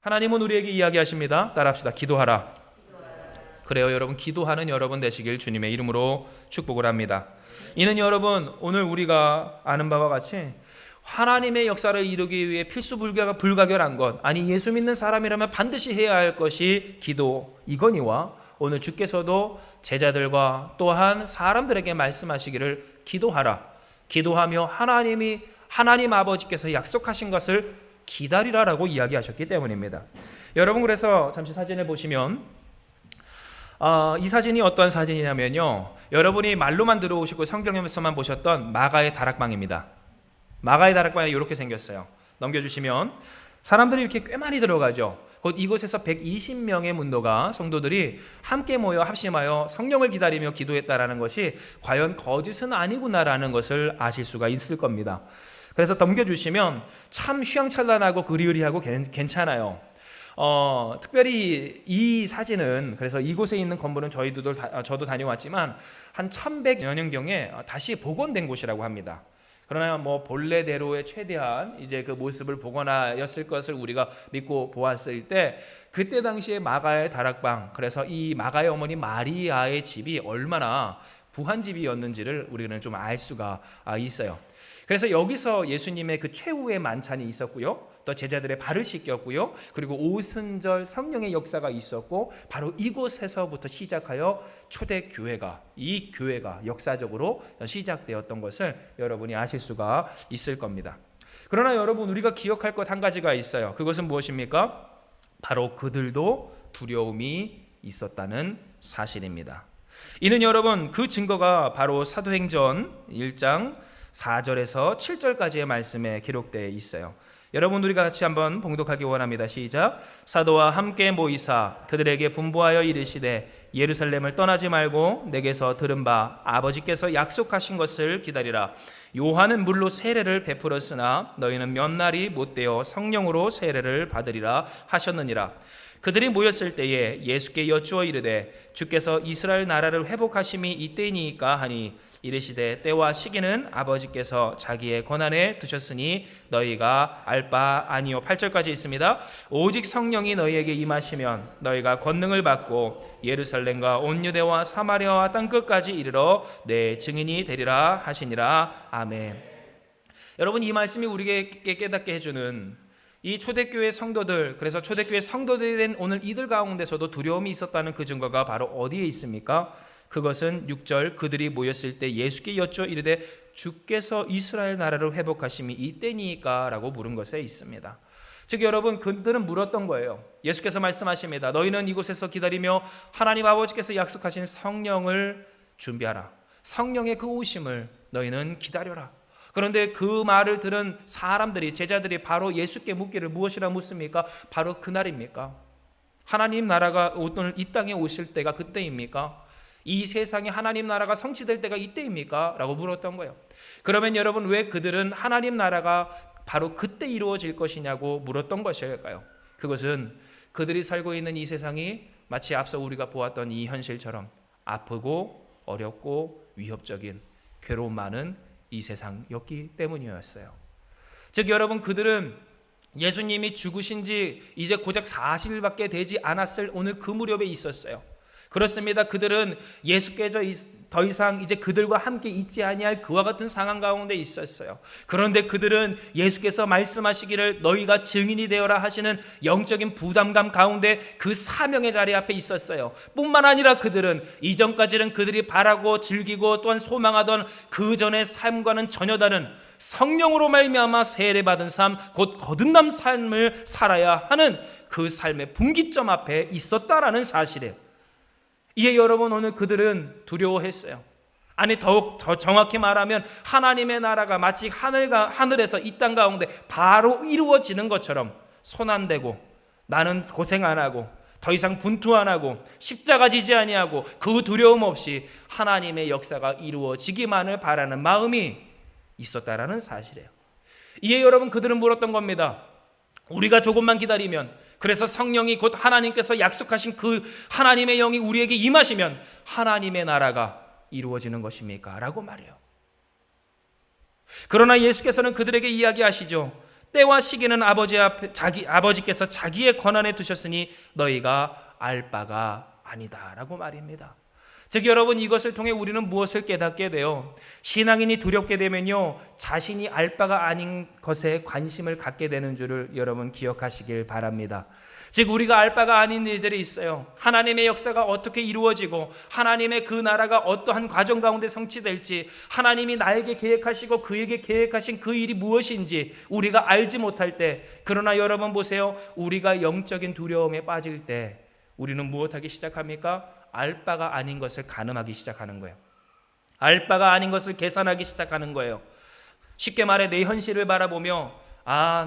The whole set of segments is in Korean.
하나님은 우리에게 이야기하십니다. 따라합시다. 기도하라. 그래요, 여러분. 기도하는 여러분 되시길 주님의 이름으로 축복을 합니다. 이는 여러분, 오늘 우리가 아는 바와 같이 하나님의 역사를 이루기 위해 필수 불가결한 것, 아니 예수 믿는 사람이라면 반드시 해야 할 것이 기도 이거니와, 오늘 주께서도 제자들과 또한 사람들에게 말씀하시기를 기도하라. 기도하며 하나님 아버지께서 약속하신 것을 기다리라라고 이야기하셨기 때문입니다. 여러분, 그래서 잠시 사진을 보시면 이 사진이 어떤 사진이냐면요, 여러분이 말로만 들어오시고 성경에서만 보셨던 마가의 다락방입니다. 마가의 다락방이 이렇게 생겼어요. 넘겨주시면 사람들이 이렇게 꽤 많이 들어가죠. 곧 이곳에서 120명의 문도가, 성도들이 함께 모여 합심하여 성령을 기다리며 기도했다라는 것이 과연 거짓은 아니구나라는 것을 아실 수가 있을 겁니다. 그래서 넘겨주시면 참 휘황찬란하고 그리으리하고 괜찮아요. 특별히 이 사진은, 그래서 이곳에 있는 건물은 저도 다녀왔지만 한 1100여 년경에 다시 복원된 곳이라고 합니다. 그러나 본래대로의 최대한 이제 그 모습을 복원하였을 것을 우리가 믿고 보았을 때, 그때 당시에 마가의 다락방, 그래서 이 마가의 어머니 마리아의 집이 얼마나 부한 집이었는지를 우리는 좀 알 수가 있어요. 그래서 여기서 예수님의 그 최후의 만찬이 있었고요, 또 제자들의 발을 씻겼고요, 그리고 오순절 성령의 역사가 있었고, 바로 이곳에서부터 시작하여 초대교회가, 이 교회가 역사적으로 시작되었던 것을 여러분이 아실 수가 있을 겁니다. 그러나 여러분, 우리가 기억할 것 한 가지가 있어요. 그것은 무엇입니까? 바로 그들도 두려움이 있었다는 사실입니다. 이는 여러분, 그 증거가 바로 사도행전 1장 4절에서 7절까지의 말씀에 기록되어 있어요. 여러분, 우리가 같이 한번 봉독하기 원합니다. 시작. 사도와 함께 모이사 그들에게 분부하여 이르시되 예루살렘을 떠나지 말고 내게서 들은 바 아버지께서 약속하신 것을 기다리라. 요한은 물로 세례를 베풀었으나 너희는 몇 날이 못되어 성령으로 세례를 받으리라 하셨느니라. 그들이 모였을 때에 예수께 여쭈어 이르되 주께서 이스라엘 나라를 회복하심이 이때이니까 하니, 이르시되 때와 시기는 아버지께서 자기의 권한에 두셨으니 너희가 알 바 아니요. 8절까지 있습니다. 오직 성령이 너희에게 임하시면 너희가 권능을 받고 예루살렘과 온 유대와 사마리아와 땅끝까지 이르러 내 증인이 되리라 하시니라. 아멘. 여러분, 이 말씀이 우리에게 깨닫게 해주는 이 초대교회 성도들, 그래서 초대교회 성도들이 된 오늘 이들 가운데서도 두려움이 있었다는 그 증거가 바로 어디에 있습니까? 그것은 6절, 그들이 모였을 때 예수께 여쭈어 이르되 주께서 이스라엘 나라를 회복하심이 이때니까 라고 물은 것에 있습니다. 즉 여러분, 그들은 물었던 거예요. 예수께서 말씀하십니다. 너희는 이곳에서 기다리며 하나님 아버지께서 약속하신 성령을 준비하라. 성령의 그 오심을 너희는 기다려라. 그런데 그 말을 들은 사람들이, 제자들이 바로 예수께 묻기를 무엇이라 묻습니까? 바로 그날입니까? 하나님 나라가 오늘 이 땅에 오실 때가 그때입니까? 이 세상에 하나님 나라가 성취될 때가 이때입니까? 라고 물었던 거예요. 그러면 여러분, 왜 그들은 하나님 나라가 바로 그때 이루어질 것이냐고 물었던 것일까요? 그것은 그들이 살고 있는 이 세상이 마치 앞서 우리가 보았던 이 현실처럼 아프고 어렵고 위협적인, 괴로움 많은 이 세상이었기 때문이었어요. 즉 여러분, 그들은 예수님이 죽으신 지 이제 고작 40일밖에 되지 않았을 오늘 그 무렵에 있었어요. 그렇습니다. 그들은 예수께서 더 이상 이제 그들과 함께 있지 아니할 그와 같은 상황 가운데 있었어요. 그런데 그들은 예수께서 말씀하시기를 너희가 증인이 되어라 하시는 영적인 부담감 가운데 그 사명의 자리 앞에 있었어요. 뿐만 아니라 그들은 이전까지는 그들이 바라고 즐기고 또한 소망하던 그 전의 삶과는 전혀 다른 성령으로 말미암아 세례받은 삶, 곧 거듭난 삶을 살아야 하는 그 삶의 분기점 앞에 있었다라는 사실이에요. 이에 여러분, 오늘 그들은 두려워했어요. 아니, 더욱 더 정확히 말하면 하나님의 나라가 마치 하늘에서 이 땅 가운데 바로 이루어지는 것처럼 손 안 대고, 나는 고생 안 하고 더 이상 분투 안 하고 십자가 지지 아니하고 그 두려움 없이 하나님의 역사가 이루어지기만을 바라는 마음이 있었다라는 사실이에요. 이에 여러분, 그들은 물었던 겁니다. 우리가 조금만 기다리면, 그래서 성령이 곧 하나님께서 약속하신 그 하나님의 영이 우리에게 임하시면 하나님의 나라가 이루어지는 것입니까? 라고 말해요. 그러나 예수께서는 그들에게 이야기하시죠. 때와 시기는 아버지께서 자기의 권한에 두셨으니 너희가 알 바가 아니다라고 말입니다. 즉 여러분, 이것을 통해 우리는 무엇을 깨닫게 돼요? 신앙인이 두렵게 되면요, 자신이 알 바가 아닌 것에 관심을 갖게 되는 줄을 여러분 기억하시길 바랍니다. 즉 우리가 알 바가 아닌 일들이 있어요. 하나님의 역사가 어떻게 이루어지고 하나님의 그 나라가 어떠한 과정 가운데 성취될지, 하나님이 나에게 계획하시고 그에게 계획하신 그 일이 무엇인지 우리가 알지 못할 때, 그러나 여러분 보세요, 우리가 영적인 두려움에 빠질 때 우리는 무엇하기 시작합니까? 알 바가 아닌 것을 가늠하기 시작하는 거예요. 알 바가 아닌 것을 계산하기 시작하는 거예요. 쉽게 말해 내 현실을 바라보며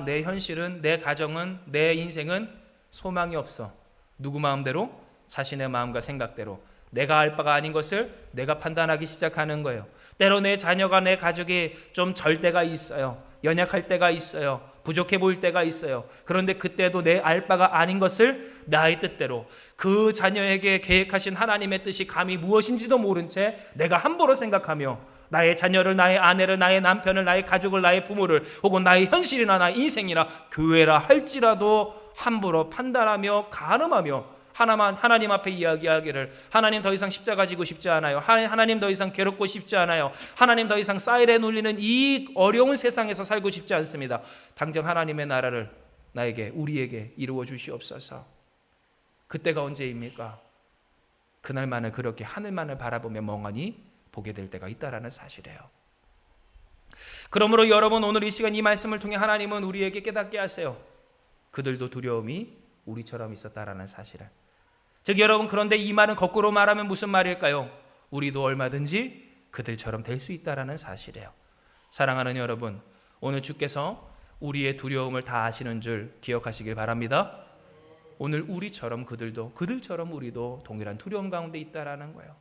내 현실은, 내 가정은, 내 인생은 소망이 없어. 누구 마음대로? 자신의 마음과 생각대로 내가 알 바가 아닌 것을 내가 판단하기 시작하는 거예요. 때로 내 자녀가, 내 가족이 좀 절 때가 있어요. 연약할 때가 있어요. 부족해 보일 때가 있어요. 그런데 그때도 내 알 바가 아닌 것을 나의 뜻대로, 그 자녀에게 계획하신 하나님의 뜻이 감히 무엇인지도 모른 채 내가 함부로 생각하며 나의 자녀를, 나의 아내를, 나의 남편을, 나의 가족을, 나의 부모를, 혹은 나의 현실이나 나의 인생이나 교회라 할지라도 함부로 판단하며 가늠하며 하나님 앞에 이야기하기를, 하나님 더 이상 십자가 지고 싶지 않아요. 하나님 더 이상 괴롭고 싶지 않아요. 하나님 더 이상 사이렌 울리는 이 어려운 세상에서 살고 싶지 않습니다. 당장 하나님의 나라를 나에게, 우리에게 이루어 주시옵소서. 그때가 언제입니까? 그날만을 그렇게 하늘만을 바라보며 멍하니 보게 될 때가 있다라는 사실이에요. 그러므로 여러분, 오늘 이 시간 이 말씀을 통해 하나님은 우리에게 깨닫게 하세요. 그들도 두려움이 우리처럼 있었다라는 사실을. 즉 여러분, 그런데 이 말은 거꾸로 말하면 무슨 말일까요? 우리도 얼마든지 그들처럼 될 수 있다라는 사실이에요. 사랑하는 여러분, 오늘 주께서 우리의 두려움을 다 아시는 줄 기억하시길 바랍니다. 오늘 우리처럼 그들처럼 우리도 동일한 두려움 가운데 있다라는 거예요.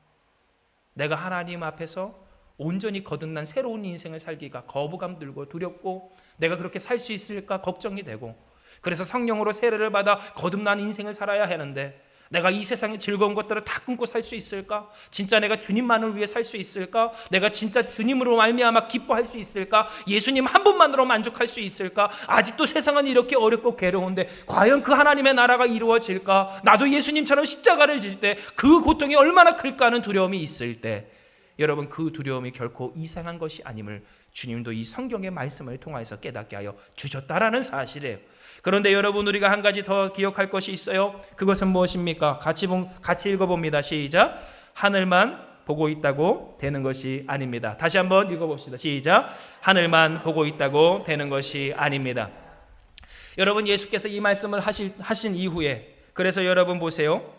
내가 하나님 앞에서 온전히 거듭난 새로운 인생을 살기가 거부감 들고 두렵고, 내가 그렇게 살 수 있을까 걱정이 되고, 그래서 성령으로 세례를 받아 거듭난 인생을 살아야 하는데 내가 이 세상의 즐거운 것들을 다 끊고 살 수 있을까? 진짜 내가 주님만을 위해 살 수 있을까? 내가 진짜 주님으로 말미암아 기뻐할 수 있을까? 예수님 한 분만으로 만족할 수 있을까? 아직도 세상은 이렇게 어렵고 괴로운데 과연 그 하나님의 나라가 이루어질까? 나도 예수님처럼 십자가를 질 때 그 고통이 얼마나 클까 하는 두려움이 있을 때, 여러분, 그 두려움이 결코 이상한 것이 아님을 주님도 이 성경의 말씀을 통해서 깨닫게 하여 주셨다라는 사실이에요. 그런데 여러분, 우리가 한 가지 더 기억할 것이 있어요. 그것은 무엇입니까? 같이 읽어봅니다. 시작. 하늘만 보고 있다고 되는 것이 아닙니다. 다시 한번 읽어봅시다. 시작. 하늘만 보고 있다고 되는 것이 아닙니다. 여러분, 예수께서 이 말씀을 하신 이후에, 그래서 여러분 보세요.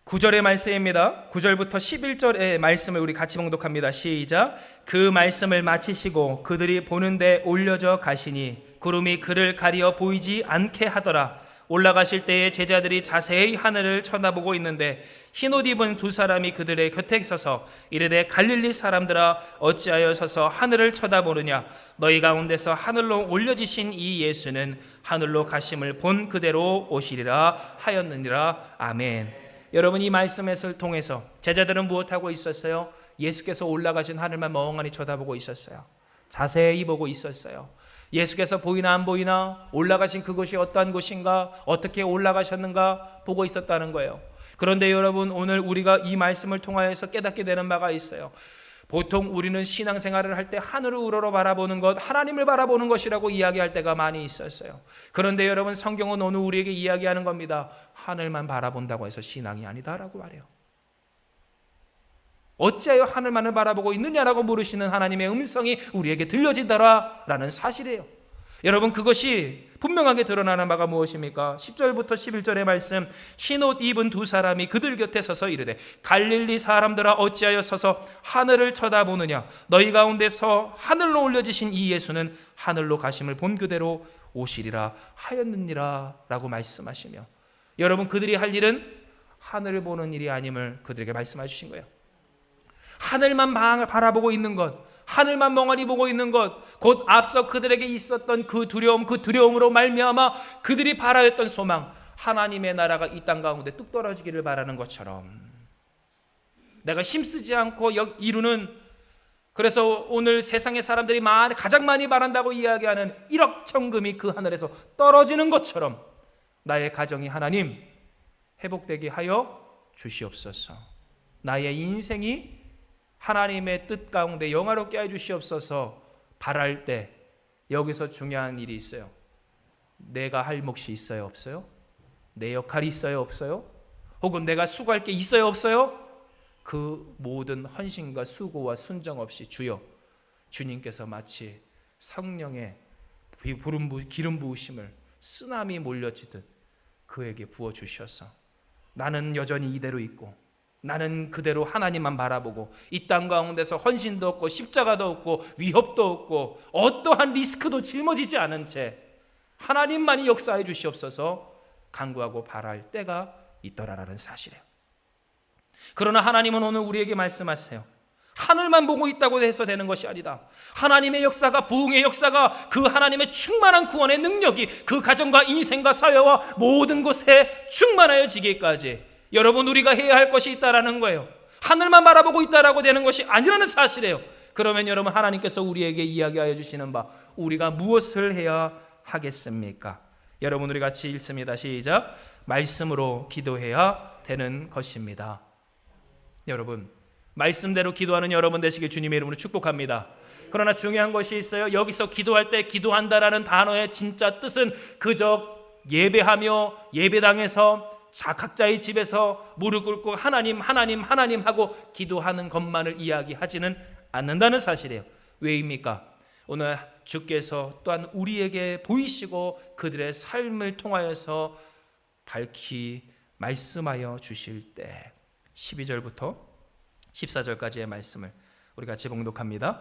9절의 말씀입니다. 9절부터 11절의 말씀을 우리 같이 봉독합니다. 시작. 그 말씀을 마치시고 그들이 보는데 올려져 가시니 구름이 그를 가리어 보이지 않게 하더라. 올라가실 때에 제자들이 자세히 하늘을 쳐다보고 있는데 흰옷 입은 두 사람이 그들의 곁에 서서 이르되, 갈릴리 사람들아, 어찌하여 서서 하늘을 쳐다보느냐? 너희 가운데서 하늘로 올려지신 이 예수는 하늘로 가심을 본 그대로 오시리라 하였느니라. 아멘. 여러분, 이 말씀을 통해서 제자들은 무엇하고 있었어요? 예수께서 올라가신 하늘만 멍하니 쳐다보고 있었어요. 자세히 보고 있었어요. 예수께서 보이나 안 보이나, 올라가신 그곳이 어떠한 곳인가, 어떻게 올라가셨는가 보고 있었다는 거예요. 그런데 여러분, 오늘 우리가 이 말씀을 통하여서 깨닫게 되는 바가 있어요. 보통 우리는 신앙생활을 할 때 하늘을 우러러 바라보는 것, 하나님을 바라보는 것이라고 이야기할 때가 많이 있었어요. 그런데 여러분, 성경은 오늘 우리에게 이야기하는 겁니다. 하늘만 바라본다고 해서 신앙이 아니다라고 말해요. 어찌하여 하늘만을 바라보고 있느냐라고 물으시는 하나님의 음성이 우리에게 들려지더라라는 사실이에요. 여러분, 그것이 분명하게 드러나는 바가 무엇입니까? 10절부터 11절의 말씀. 흰옷 입은 두 사람이 그들 곁에 서서 이르되, 갈릴리 사람들아, 어찌하여 서서 하늘을 쳐다보느냐? 너희 가운데서 하늘로 올려지신 이 예수는 하늘로 가심을 본 그대로 오시리라 하였느니라 라고 말씀하시며, 여러분, 그들이 할 일은 하늘을 보는 일이 아님을 그들에게 말씀해 주신 거예요. 하늘만 바라보고 있는 것, 하늘만 멍하니 보고 있는 것, 곧 앞서 그들에게 있었던 그 두려움으로 말미암아 그들이 바라였던 소망, 하나님의 나라가 이 땅 가운데 뚝 떨어지기를 바라는 것처럼, 내가 힘쓰지 않고 이루는 그래서 오늘 세상의 사람들이 가장 많이 말한다고 이야기하는 1억 천금이 그 하늘에서 떨어지는 것처럼 나의 가정이 하나님 회복되게 하여 주시옵소서. 나의 인생이 하나님의 뜻 가운데 영화롭게 해 주시옵소서 바랄 때 여기서 중요한 일이 있어요. 내가 할 몫이 있어요, 없어요? 내 역할이 있어요, 없어요? 혹은 내가 수고할 게 있어요, 없어요? 그 모든 헌신과 수고와 순정 없이 주여, 주님께서 마치 성령의 기름 부으심을 쓰나미 몰려지듯 그에게 부어주셔서 나는 여전히 이대로 있고 나는 그대로 하나님만 바라보고 이 땅 가운데서 헌신도 없고 십자가도 없고 위협도 없고 어떠한 리스크도 짊어지지 않은 채 하나님만이 역사해 주시옵소서 간구하고 바랄 때가 있더라라는 사실이에요. 그러나 하나님은 오늘 우리에게 말씀하세요. 하늘만 보고 있다고 해서 되는 것이 아니다. 하나님의 역사가, 부흥의 역사가, 그 하나님의 충만한 구원의 능력이 그 가정과 인생과 사회와 모든 곳에 충만하여지기까지 여러분 우리가 해야 할 것이 있다라는 거예요. 하늘만 바라보고 있다라고 되는 것이 아니라는 사실이에요. 그러면 여러분 하나님께서 우리에게 이야기하여 주시는 바 우리가 무엇을 해야 하겠습니까? 여러분 우리 같이 읽습니다. 시작. 말씀으로 기도해야 되는 것입니다. 여러분 말씀대로 기도하는 여러분 되시길 주님의 이름으로 축복합니다. 그러나 중요한 것이 있어요. 여기서 기도할 때 기도한다라는 단어의 진짜 뜻은 그저 예배하며 예배당에서 각자의 집에서 무릎 꿇고 하나님 하나님 하나님 하고 기도하는 것만을 이야기하지는 않는다는 사실이에요. 왜입니까? 오늘 주께서 또한 우리에게 보이시고 그들의 삶을 통하여서 밝히 말씀하여 주실 때 12절부터 14절까지의 말씀을 우리 같이 봉독합니다.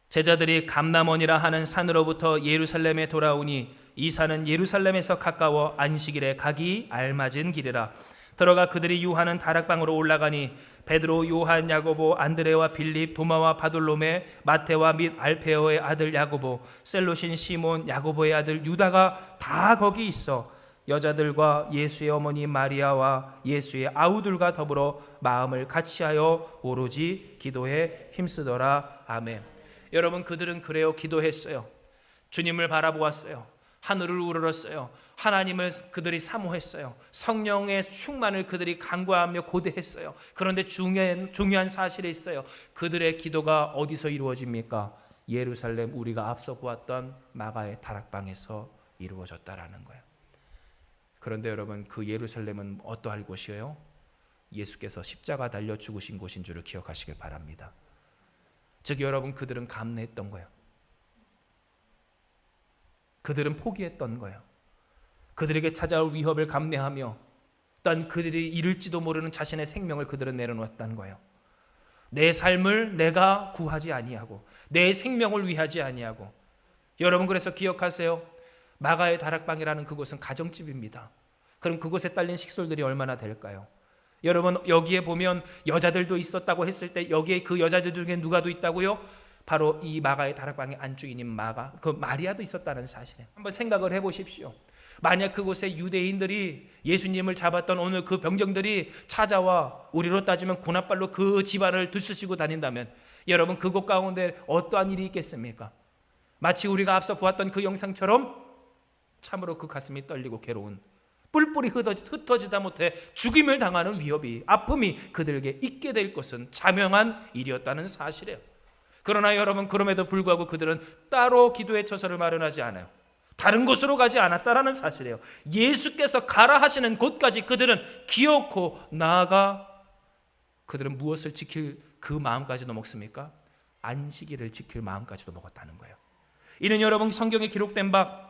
제자들이 감람원이라 하는 산으로부터 예루살렘에 돌아오니 이 산은 예루살렘에서 가까워 안식일에 가기 알맞은 길이라. 들어가 그들이 유하는 다락방으로 올라가니 베드로, 요한, 야고보, 안드레와 빌립, 도마와 바돌로메, 마테와 및 알페오의 아들 야고보, 셀로신 시몬, 야고보의 아들 유다가 다 거기 있어 여자들과 예수의 어머니 마리아와 예수의 아우들과 더불어 마음을 같이하여 오로지 기도에 힘쓰더라. 아멘. 여러분 그들은 그래요. 기도했어요. 주님을 바라보았어요. 하늘을 우러렀어요. 하나님을 그들이 사모했어요. 성령의 충만을 그들이 간구하며 고대했어요. 그런데 중요한 사실이 있어요. 그들의 기도가 어디서 이루어집니까? 예루살렘 우리가 앞서 보았던 마가의 다락방에서 이루어졌다라는 거예요. 그런데 여러분 그 예루살렘은 어떠할 곳이에요? 예수께서 십자가 달려 죽으신 곳인 줄을 기억하시길 바랍니다. 즉 여러분 그들은 감내했던 거예요. 그들은 포기했던 거예요. 그들에게 찾아올 위협을 감내하며 또한 그들이 잃을지도 모르는 자신의 생명을 그들은 내려놓았다는 거예요. 내 삶을 내가 구하지 아니하고 내 생명을 위하지 아니하고. 여러분 그래서 기억하세요. 마가의 다락방이라는 그곳은 가정집입니다. 그럼 그곳에 딸린 식솔들이 얼마나 될까요? 여러분 여기에 보면 여자들도 있었다고 했을 때 여기에 그 여자들 중에 누가 도 있다고요? 바로 이 마가의 다락방의 안주인인 마가, 그 마리아도 있었다는 사실이에요. 한번 생각을 해보십시오. 만약 그곳에 유대인들이 예수님을 잡았던 오늘 그 병정들이 찾아와 우리로 따지면 군합발로 그 집안을 들쑤시고 다닌다면 여러분 그곳 가운데 어떠한 일이 있겠습니까? 마치 우리가 앞서 보았던 그 영상처럼 참으로 그 가슴이 떨리고 괴로운 뿔뿔이 흩어지다 못해 죽임을 당하는 위협이 아픔이 그들에게 있게 될 것은 자명한 일이었다는 사실이에요. 그러나 여러분 그럼에도 불구하고 그들은 따로 기도의 처소를 마련하지 않아요. 다른 곳으로 가지 않았다라는 사실이에요. 예수께서 가라 하시는 곳까지 그들은 기어코 나아가 그들은 무엇을 지킬 그 마음까지도 먹습니까? 안식일을 지킬 마음까지도 먹었다는 거예요. 이는 여러분 성경에 기록된 바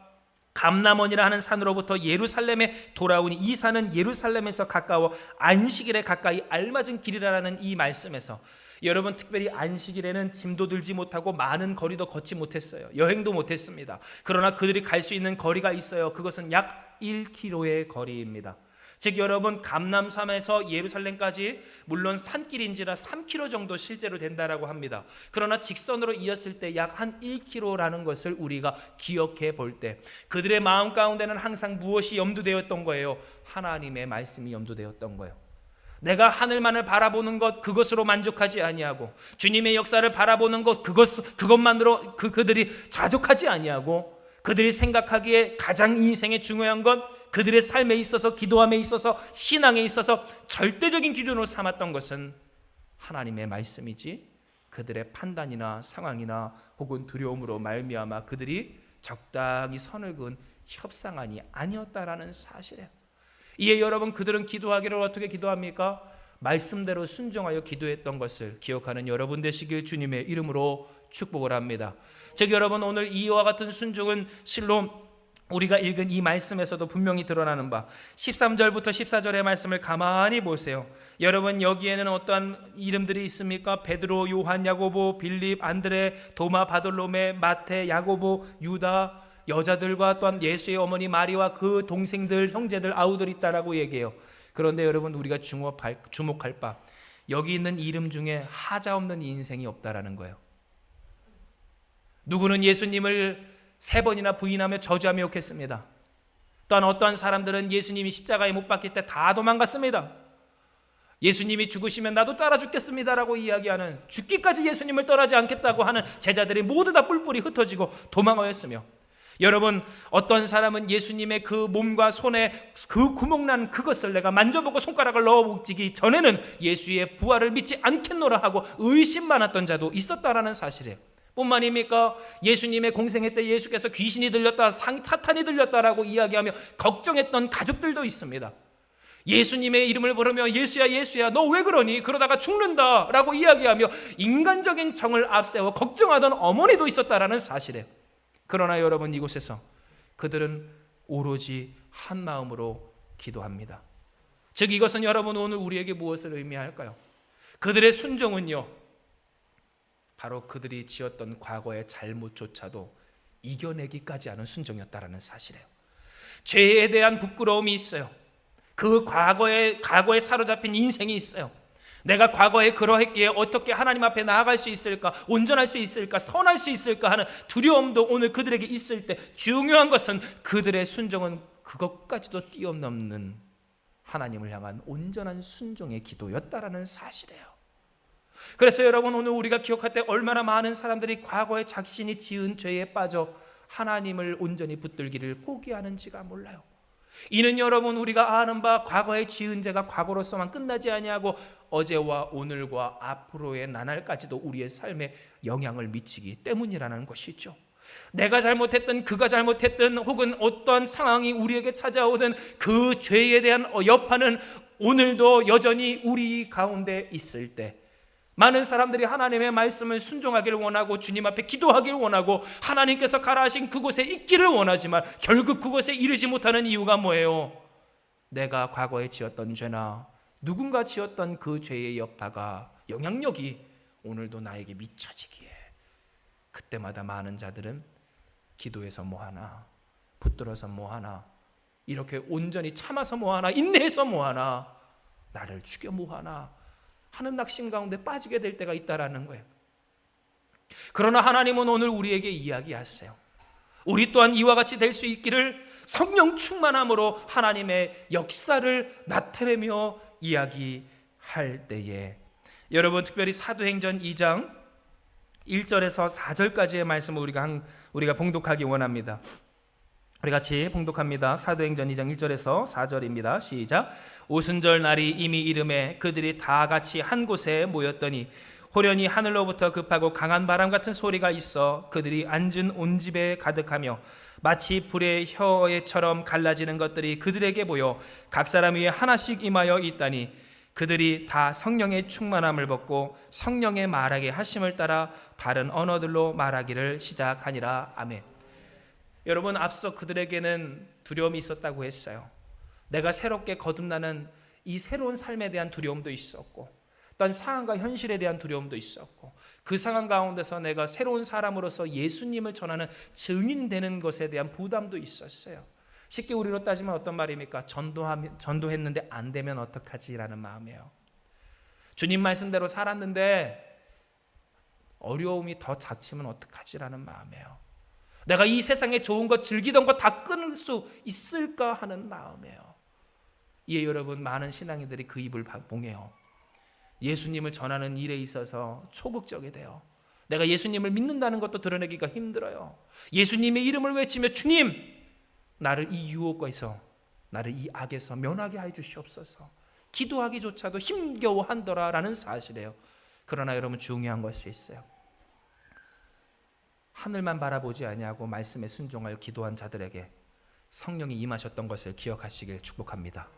감람원이라 하는 산으로부터 예루살렘에 돌아오니 이 산은 예루살렘에서 가까워 안식일에 가까이 알맞은 길이라는 이 말씀에서 여러분 특별히 안식일에는 짐도 들지 못하고 많은 거리도 걷지 못했어요. 여행도 못했습니다. 그러나 그들이 갈 수 있는 거리가 있어요. 그것은 약 1km의 거리입니다. 즉 여러분 감람산에서 예루살렘까지 물론 산길인지라 3km 정도 실제로 된다라고 합니다. 그러나 직선으로 이었을 때 약 한 1km라는 것을 우리가 기억해 볼 때 그들의 마음 가운데는 항상 무엇이 염두되었던 거예요? 하나님의 말씀이 염두되었던 거예요. 내가 하늘만을 바라보는 것, 그것으로 만족하지 아니하고 주님의 역사를 바라보는 것, 그것만으로 그들이 자족하지 아니하고 그들이 생각하기에 가장 인생에 중요한 것, 그들의 삶에 있어서, 기도함에 있어서, 신앙에 있어서 절대적인 기준으로 삼았던 것은 하나님의 말씀이지 그들의 판단이나 상황이나 혹은 두려움으로 말미암아 그들이 적당히 선을 그은 협상안이 아니었다라는 사실이에요. 이에 여러분, 그들은 기도하기를 어떻게 기도합니까? 말씀대로 순종하여 기도했던 것을 기억하는 여러분 되시길 주님의 이름으로 축복을 합니다. 즉 여러분, 오늘 이와 같은 순종은 실로 우리가 읽은 이 말씀에서도 분명히 드러나는 바 13절부터 14절의 말씀을 가만히 보세요. 여러분, 여기에는 어떠한 이름들이 있습니까? 베드로, 요한, 야고보, 빌립, 안드레, 도마, 바돌로메, 마태, 야고보, 유다, 여자들과 또한 예수의 어머니 마리와 그 동생들, 형제들, 아우들이 있다라고 얘기해요. 그런데 여러분, 우리가 주목할 바, 여기 있는 이름 중에 하자 없는 인생이 없다라는 거예요. 누구는 예수님을 3번이나 부인하며 저주하며 욕했습니다. 또한 어떠한 사람들은 예수님이 십자가에 못 박힐 때 다 도망갔습니다. 예수님이 죽으시면 나도 따라 죽겠습니다라고 이야기하는, 죽기까지 예수님을 떠나지 않겠다고 하는 제자들이 모두 다 뿔뿔이 흩어지고 도망하였으며, 여러분, 어떤 사람은 예수님의 그 몸과 손에 그 구멍난 그것을 내가 만져보고 손가락을 넣어보기 전에는 예수의 부활을 믿지 않겠노라 하고 의심 많았던 자도 있었다라는 사실이에요. 뿐만입니까? 예수님의 공생애 때 예수께서 귀신이 들렸다, 사탄이 들렸다라고 이야기하며 걱정했던 가족들도 있습니다. 예수님의 이름을 부르며 예수야 예수야 너 왜 그러니? 그러다가 죽는다라고 이야기하며 인간적인 정을 앞세워 걱정하던 어머니도 있었다라는 사실이에요. 그러나 여러분, 이곳에서 그들은 오로지 한 마음으로 기도합니다. 즉 이것은 여러분, 오늘 우리에게 무엇을 의미할까요? 그들의 순종은요, 바로 그들이 지었던 과거의 잘못조차도 이겨내기까지 하는 순종이었다라는 사실이에요. 죄에 대한 부끄러움이 있어요. 그 과거에 사로잡힌 인생이 있어요. 내가 과거에 그러했기에 어떻게 하나님 앞에 나아갈 수 있을까, 온전할 수 있을까, 선할 수 있을까 하는 두려움도 오늘 그들에게 있을 때, 중요한 것은 그들의 순종은 그것까지도 뛰어넘는 하나님을 향한 온전한 순종의 기도였다라는 사실이에요. 그래서 여러분, 오늘 우리가 기억할 때 얼마나 많은 사람들이 과거에 자신이 지은 죄에 빠져 하나님을 온전히 붙들기를 포기하는지가 몰라요. 이는 여러분, 우리가 아는 바 과거에 지은 죄가 과거로서만 끝나지 아니하고 어제와 오늘과 앞으로의 나날까지도 우리의 삶에 영향을 미치기 때문이라는 것이죠. 내가 잘못했든 그가 잘못했든 혹은 어떠한 상황이 우리에게 찾아오든 그 죄에 대한 여파는 오늘도 여전히 우리 가운데 있을 때, 많은 사람들이 하나님의 말씀을 순종하기를 원하고 주님 앞에 기도하기를 원하고 하나님께서 가라 하신 그곳에 있기를 원하지만 결국 그곳에 이르지 못하는 이유가 뭐예요? 내가 과거에 지었던 죄나 누군가 지었던 그 죄의 여파가, 영향력이 오늘도 나에게 미쳐지기에, 그때마다 많은 자들은 기도해서 뭐하나, 붙들어서 뭐하나, 이렇게 온전히 참아서 뭐하나, 인내해서 뭐하나, 나를 죽여 뭐하나 하는 낙심 가운데 빠지게 될 때가 있다라는 거예요. 그러나 하나님은 오늘 우리에게 이야기하세요. 우리 또한 이와 같이 될 수 있기를 성령 충만함으로 하나님의 역사를 나타내며 이야기할 때에, 여러분, 특별히 사도행전 2장 1절에서 4절까지의 말씀을 우리가 봉독하기 원합니다. 우리 같이 봉독합니다. 사도행전 2장 1절에서 4절입니다. 시작. 오순절 날이 이미 이름에 그들이 다 같이 한 곳에 모였더니 호련히 하늘로부터 급하고 강한 바람 같은 소리가 있어 그들이 앉은 온 집에 가득하며 마치 불의 혀에처럼 갈라지는 것들이 그들에게 보여 각 사람 위에 하나씩 임하여 있다니 그들이 다 성령의 충만함을 받고 성령의 말하게 하심을 따라 다른 언어들로 말하기를 시작하니라. 아멘. 여러분, 앞서 그들에게는 두려움이 있었다고 했어요. 내가 새롭게 거듭나는 이 새로운 삶에 대한 두려움도 있었고, 또한 상황과 현실에 대한 두려움도 있었고, 그 상황 가운데서 내가 새로운 사람으로서 예수님을 전하는 증인되는 것에 대한 부담도 있었어요. 쉽게 우리로 따지면 어떤 말입니까? 전도했는데 안 되면 어떡하지라는 마음이에요. 주님 말씀대로 살았는데 어려움이 더 닥치면 어떡하지라는 마음이에요. 내가 이 세상에 좋은 것, 즐기던 것 다 끊을 수 있을까 하는 마음이에요. 예, 여러분, 많은 신앙인들이 그 입을 봉해요. 예수님을 전하는 일에 있어서 소극적이 돼요. 내가 예수님을 믿는다는 것도 드러내기가 힘들어요. 예수님의 이름을 외치며 주님, 나를 이 유혹에서, 나를 이 악에서 면하게 해 주시옵소서. 기도하기조차도 힘겨워한더라라는 사실이에요. 그러나 여러분, 중요한 것이 있어요. 하늘만 바라보지 아니하고 말씀에 순종하여 기도한 자들에게 성령이 임하셨던 것을 기억하시길 축복합니다.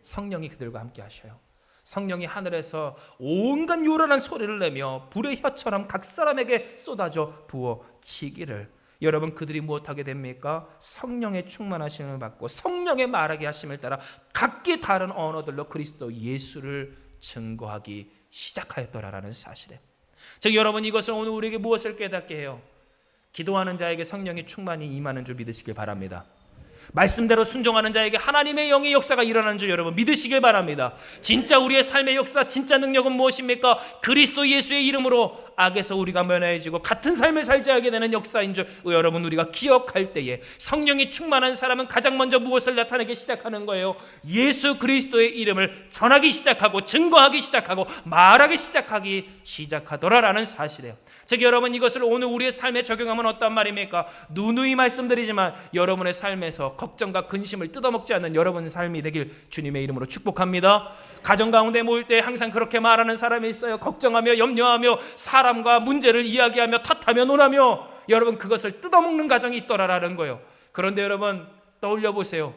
성령이 그들과 함께 하셔요. 성령이 하늘에서 온갖 요란한 소리를 내며 불의 혀처럼 각 사람에게 쏟아져 부어치기를, 여러분, 그들이 무엇하게 됩니까? 성령의 충만하심을 받고 성령의 말하게 하심을 따라 각기 다른 언어들로 그리스도 예수를 증거하기 시작하였더라라는 사실에, 즉 여러분, 이것은 오늘 우리에게 무엇을 깨닫게 해요? 기도하는 자에게 성령의 충만이 임하는 줄 믿으시길 바랍니다. 말씀대로 순종하는 자에게 하나님의 영의 역사가 일어나는 줄 여러분 믿으시길 바랍니다. 진짜 우리의 삶의 역사, 진짜 능력은 무엇입니까? 그리스도 예수의 이름으로 악에서 우리가 면해지고 같은 삶을 살지 하게 되는 역사인 줄 여러분 우리가 기억할 때에, 성령이 충만한 사람은 가장 먼저 무엇을 나타내기 시작하는 거예요? 예수 그리스도의 이름을 전하기 시작하고 증거하기 시작하고 말하기 시작하더라라는 사실이에요. 즉 여러분, 이것을 오늘 우리의 삶에 적용하면 어떤 말입니까? 누누이 말씀드리지만 여러분의 삶에서 걱정과 근심을 뜯어먹지 않는 여러분의 삶이 되길 주님의 이름으로 축복합니다. 가정 가운데 모일 때 항상 그렇게 말하는 사람이 있어요. 걱정하며 염려하며 사람과 문제를 이야기하며 탓하며 논하며, 여러분 그것을 뜯어먹는 가정이 있더라라는 거예요. 그런데 여러분 떠올려 보세요.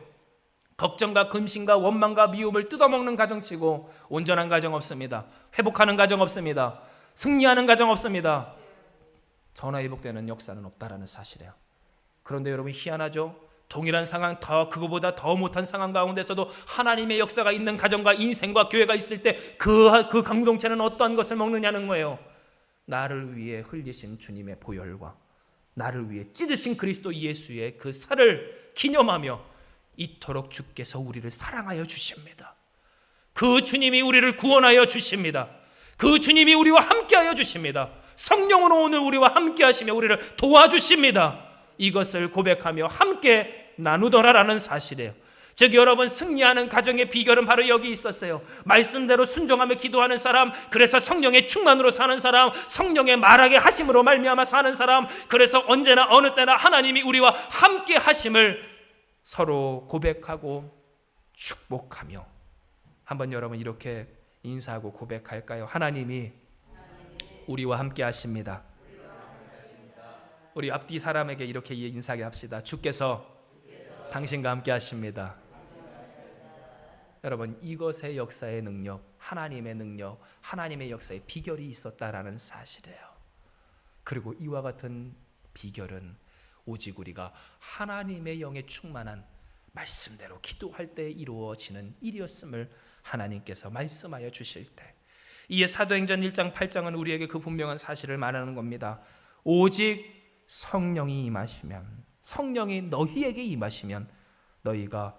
걱정과 근심과 원망과 미움을 뜯어먹는 가정치고 온전한 가정 없습니다. 회복하는 가정 없습니다. 승리하는 가정 없습니다. 전화위복되는 역사는 없다라는 사실이에요. 그런데 여러분 희한하죠? 동일한 상황, 그거보다 더 못한 상황 가운데서도 하나님의 역사가 있는 가정과 인생과 교회가 있을 때 그 공동체는 어떠한 것을 먹느냐는 거예요. 나를 위해 흘리신 주님의 보혈과 나를 위해 찢으신 그리스도 예수의 그 살을 기념하며 이토록 주께서 우리를 사랑하여 주십니다. 그 주님이 우리를 구원하여 주십니다. 그 주님이 우리와 함께하여 주십니다. 성령으로 오늘 우리와 함께 하시며 우리를 도와주십니다. 이것을 고백하며 함께 나누더라라는 사실이에요. 즉 여러분, 승리하는 가정의 비결은 바로 여기 있었어요. 말씀대로 순종하며 기도하는 사람, 그래서 성령의 충만으로 사는 사람, 성령의 말하게 하심으로 말미암아 사는 사람, 그래서 언제나 어느 때나 하나님이 우리와 함께 하심을 서로 고백하고 축복하며, 한번 여러분 이렇게 인사하고 고백할까요? 하나님이 우리와 함께 하십니다. 우리 앞뒤 사람에게 이렇게 인사하게 합시다. 주께서 당신과 함께 하십니다. 여러분, 이것의 역사의 능력, 하나님의 능력, 하나님의 역사의 비결이 있었다라는 사실이에요. 그리고 이와 같은 비결은 오직 우리가 하나님의 영에 충만한 말씀대로 기도할 때 이루어지는 일이었음을 하나님께서 말씀하여 주실 때, 이에 사도행전 1장 8장은 우리에게 그 분명한 사실을 말하는 겁니다. 오직 성령이 임하시면, 성령이 너희에게 임하시면 너희가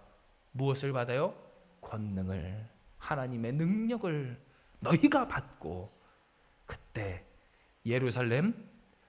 무엇을 받아요? 권능을, 하나님의 능력을 너희가 받고, 그때 예루살렘,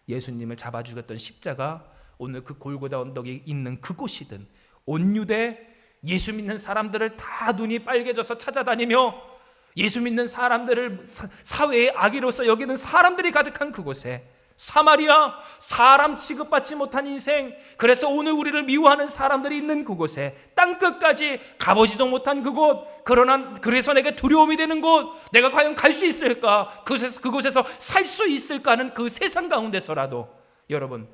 예수님을 잡아 죽였던 십자가, 오늘 그 골고다 언덕이 있는 그곳이든 온 유대, 예수 믿는 사람들을 다 눈이 빨개져서 찾아다니며 예수 믿는 사람들을 사회의 악의로서 여기는 사람들이 가득한 그곳에, 사마리아, 사람 취급받지 못한 인생, 그래서 오늘 우리를 미워하는 사람들이 있는 그곳에, 땅끝까지 가보지도 못한 그곳, 그래서 내게 두려움이 되는 곳, 내가 과연 갈 수 있을까, 그곳에서 살 수 있을까 하는 그 세상 가운데서라도 여러분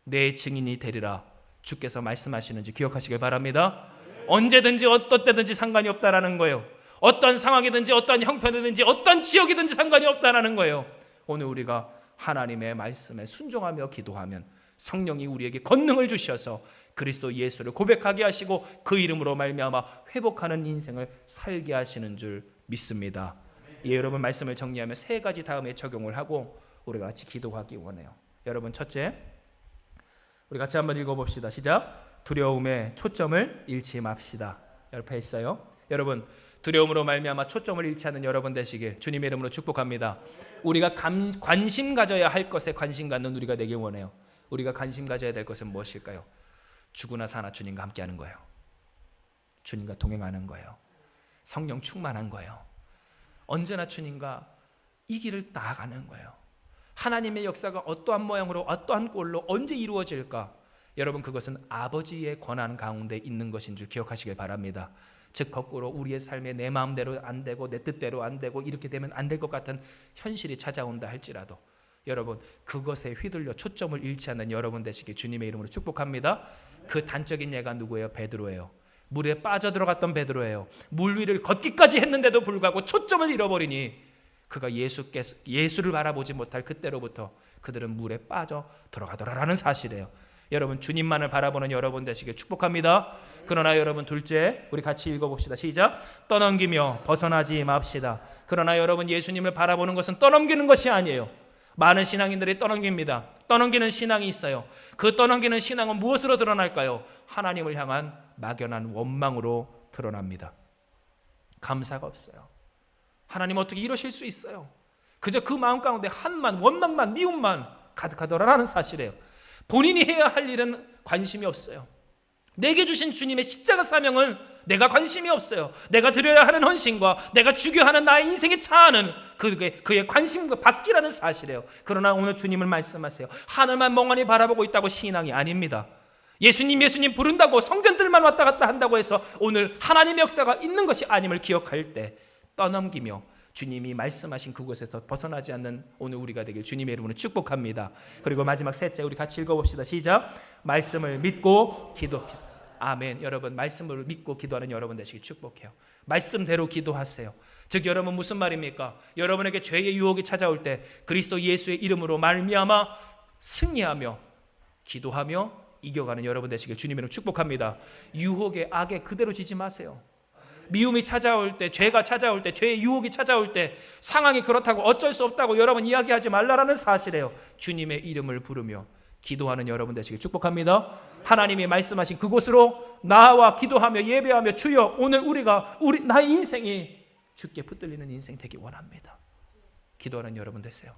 내 증인이 되리라 주께서 말씀하시는지 기억하시길 바랍니다. 언제든지 어떤 때든지 상관이 없다라는 거예요. 어떤 상황이든지 어떤 형편이든지 어떤 지역이든지 상관이 없다라는 거예요. 오늘 우리가 하나님의 말씀에 순종하며 기도하면 성령이 우리에게 권능을 주셔서 그리스도 예수를 고백하게 하시고 그 이름으로 말미암아 회복하는 인생을 살게 하시는 줄 믿습니다. 예, 여러분 말씀을 정리하면 세 가지 다음에 적용을 하고 우리가 같이 기도하기 원해요. 여러분, 첫째, 우리 같이 한번 읽어봅시다. 시작. 두려움에 초점을 잃지 맙시다. 옆에 있어요. 여러분, 두려움으로 말미암아 초점을 잃지 않는 여러분 되시길 주님의 이름으로 축복합니다. 우리가 관심 가져야 할 것에 관심 갖는 우리가 되길 원해요. 우리가 관심 가져야 될 것은 무엇일까요? 죽으나 사나 주님과 함께하는 거예요. 주님과 동행하는 거예요. 성령 충만한 거예요. 언제나 주님과 이 길을 나아가는 거예요. 하나님의 역사가 어떠한 모양으로 어떠한 꼴로 언제 이루어질까? 여러분, 그것은 아버지의 권한 가운데 있는 것인 줄 기억하시길 바랍니다. 즉 거꾸로 우리의 삶에 내 마음대로 안 되고 내 뜻대로 안 되고 이렇게 되면 안 될 것 같은 현실이 찾아온다 할지라도 여러분, 그것에 휘둘려 초점을 잃지 않는 여러분 되시길 주님의 이름으로 축복합니다. 그 단적인 예가 누구예요? 베드로예요. 물에 빠져들어갔던 베드로예요. 물 위를 걷기까지 했는데도 불구하고 초점을 잃어버리니 그가 예수를 바라보지 못할 그때로부터 그들은 물에 빠져 들어가더라라는 사실이에요. 여러분, 주님만을 바라보는 여러분 되시길 축복합니다. 그러나 여러분, 둘째, 우리 같이 읽어봅시다. 시작. 떠넘기며 벗어나지 맙시다. 그러나 여러분, 예수님을 바라보는 것은 떠넘기는 것이 아니에요. 많은 신앙인들이 떠넘깁니다. 떠넘기는 신앙이 있어요. 그 떠넘기는 신앙은 무엇으로 드러날까요? 하나님을 향한 막연한 원망으로 드러납니다. 감사가 없어요. 하나님 어떻게 이러실 수 있어요? 그저 그 마음 가운데 한만, 원망만, 미움만 가득하더라라는 사실이에요. 본인이 해야 할 일은 관심이 없어요. 내게 주신 주님의 십자가 사명을 내가 관심이 없어요. 내가 드려야 하는 헌신과 내가 주교야 하는 나의 인생의 차하는 그의 관심과 받기라는 사실이에요. 그러나 오늘 주님을 말씀하세요. 하늘만 멍하니 바라보고 있다고 신앙이 아닙니다. 예수님 부른다고 성전들만 왔다 갔다 한다고 해서 오늘 하나님의 역사가 있는 것이 아님을 기억할 때 떠넘기며 주님이 말씀하신 그곳에서 벗어나지 않는 오늘 우리가 되길 주님의 이름으로 축복합니다. 그리고 마지막 셋째, 우리 같이 읽어봅시다. 시작. 말씀을 믿고 기도. 아멘. 여러분, 말씀을 믿고 기도하는 여러분 되시길 축복해요. 말씀대로 기도하세요. 즉 여러분, 무슨 말입니까? 여러분에게 죄의 유혹이 찾아올 때 그리스도 예수의 이름으로 말미암아 승리하며 기도하며 이겨가는 여러분 되시길 주님의 이름으로 축복합니다. 유혹에 악에 그대로 지지 마세요. 미움이 찾아올 때, 죄가 찾아올 때, 죄의 유혹이 찾아올 때 상황이 그렇다고 어쩔 수 없다고 여러분 이야기하지 말라라는 사실이에요. 주님의 이름을 부르며 기도하는 여러분 되시길 축복합니다. 하나님이 말씀하신 그곳으로 나와 기도하며 예배하며 주여 오늘 나의 인생이 주께 붙들리는 인생 되기 원합니다. 기도하는 여러분 되세요.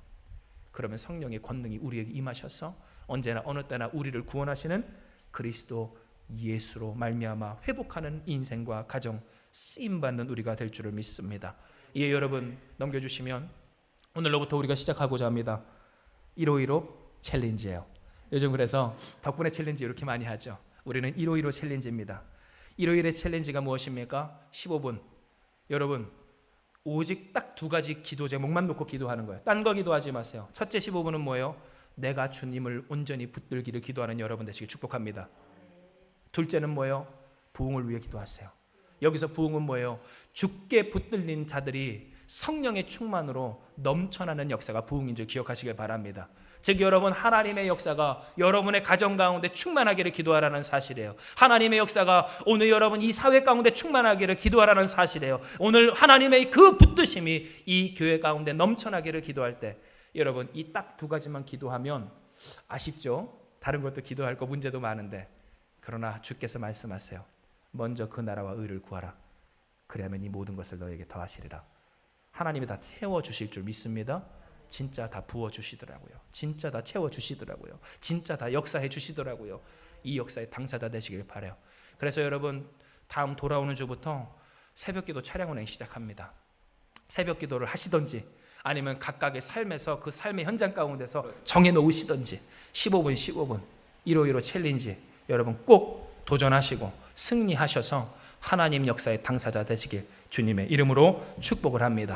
그러면 성령의 권능이 우리에게 임하셔서 언제나 어느 때나 우리를 구원하시는 그리스도 예수로 말미암아 회복하는 인생과 가정 쓰임받는 우리가 될 줄을 믿습니다. 예, 여러분 넘겨주시면 오늘로부터 우리가 시작하고자 합니다. 151 챌린지예요. 요즘 그래서 덕분에 챌린지 이렇게 많이 하죠. 우리는 151 챌린지입니다. 151의 챌린지가 무엇입니까? 15분. 여러분 오직 딱 두 가지 기도 제목만 놓고 기도하는 거예요. 딴 거 기도하지 마세요. 첫째 15분은 뭐예요? 내가 주님을 온전히 붙들기를 기도하는 여러분 되시길 축복합니다. 둘째는 뭐예요? 부흥을 위해 기도하세요. 여기서 부흥은 뭐예요? 주께 붙들린 자들이 성령의 충만으로 넘쳐나는 역사가 부흥인 줄 기억하시길 바랍니다. 즉 여러분, 하나님의 역사가 여러분의 가정 가운데 충만하기를 기도하라는 사실이에요. 하나님의 역사가 오늘 여러분 이 사회 가운데 충만하기를 기도하라는 사실이에요. 오늘 하나님의 그 붙드심이 이 교회 가운데 넘쳐나기를 기도할 때 여러분 이 딱 두 가지만 기도하면 아쉽죠? 다른 것도 기도할 거 문제도 많은데 그러나 주께서 말씀하세요. 먼저 그 나라와 의를 구하라. 그리하면 이 모든 것을 너에게 더하시리라. 하나님이 다 채워주실 줄 믿습니다. 진짜 다 부어주시더라고요. 진짜 다 채워주시더라고요. 진짜 다 역사해 주시더라고요. 이 역사의 당사자 되시길 바라요. 그래서 여러분 다음 돌아오는 주부터 새벽기도 촬영 운행 시작합니다. 새벽기도를 하시던지 아니면 각각의 삶에서 그 삶의 현장 가운데서 정해놓으시던지 15분 151 챌린지 여러분 꼭 도전하시고 승리하셔서 하나님 역사의 당사자 되시길 주님의 이름으로 축복을 합니다.